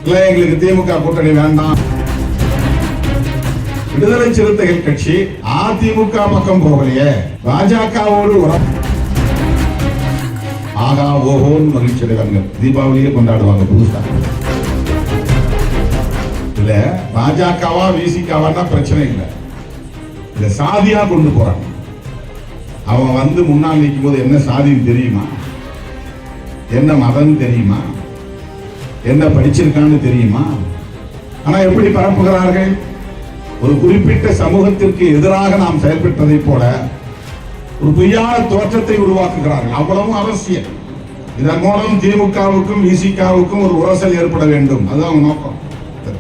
எங்களுக்கு திமுக கூட்டணி வேண்டாம். விடுதலை சிறுத்தைகள் கட்சி அதிமுக பக்கம் போகலையே, பாஜகவோடு ஆகா ஓஹோன்னு மகிழ்ச்சி அடைவாங்க. தீபாவளியே கொண்டாடுவாங்க புதுசா. இல்ல பாஜகவா விசிகாவா பிரச்சனை இல்லை, இத சாதியா கொண்டு போறாங்க. அவன் வந்து முன்னாள் நிற்கும் போது என்ன சாதின்னு தெரியுமா, என்ன மதம் தெரியுமா, என்ன படிச்சிருக்கான்னு தெரியுமா? ஆனா எப்படி பரப்புகிறார்கள்? ஒரு குறிப்பிட்ட சமூகத்திற்கு எதிராக நாம் செயல்பட்டதை போல ஒரு பொய்யான தோற்றத்தை உருவாக்குகிறார்கள். அவ்வளவும் அவசியம். இதன் மூலம் திமுகவுக்கும் விசிகாவுக்கும் ஒரு உரசல் ஏற்பட வேண்டும், அதுதான் நோக்கம்.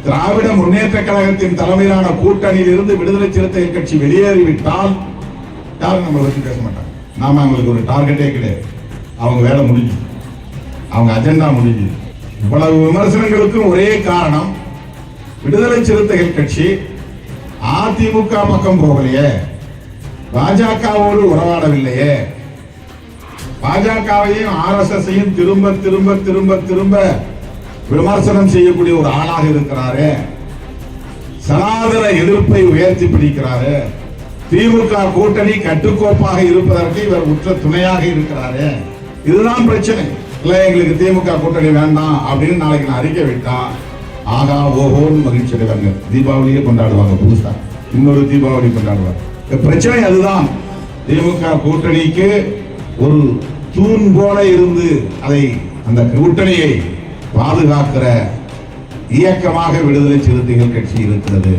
திராவிட முன்னேற்ற கழகத்தின் தலைமையிலான கூட்டணியில் இருந்து விடுதலை சிறுத்தைகள் கட்சி வெளியேறிவிட்டால் யாரும் நம்மளை பற்றி பேச மாட்டாங்க. நாம அவங்களுக்கு ஒரு டார்கெட்டே கிடையாது. அவங்க வேலை முடிஞ்சு, அவங்க அஜெண்டா முடிஞ்சு. இவ்வளவு விமர்சனங்களுக்கும் ஒரே காரணம், விடுதலை சிறுத்தைகள் கட்சி அதிமுக பக்கம் போகலையே, பாஜகவோடு உறவாடவில்லையே, பாஜகவையும் RSS-ஐயும் திரும்ப திரும்ப திரும்ப திரும்ப விமர்சனம் செய்யக்கூடிய ஒரு ஆளாக இருக்கிறாரு, சனாதன எதிர்ப்பை உயர்த்தி பிடிக்கிறாரு, திமுக கூட்டணி கட்டுக்கோப்பாக இருப்பதற்கு இவர் உற்ற துணையாக இருக்கிறாரு. இதுதான் பிரச்சனை. இல்ல எங்களுக்கு திமுக கூட்டணி வேண்டாம் அப்படின்னு நாளைக்கு நான் அறிக்கை விட்டா ஆகா ஓஹோன்னு மகிழ்ச்சி அடைவாங்க. தீபாவளியே கொண்டாடுவாங்க புதுசா, இன்னொரு தீபாவளி கொண்டாடுவாங்க. பிரச்சனை அதுதான். திமுக கூட்டணிக்கு ஒரு தூண் போல இருந்து அதை அந்த கூட்டணியை பாதுகாக்கிற இயக்கமாக விடுதலை சிறுத்தைகள் கட்சி இருக்கிறது.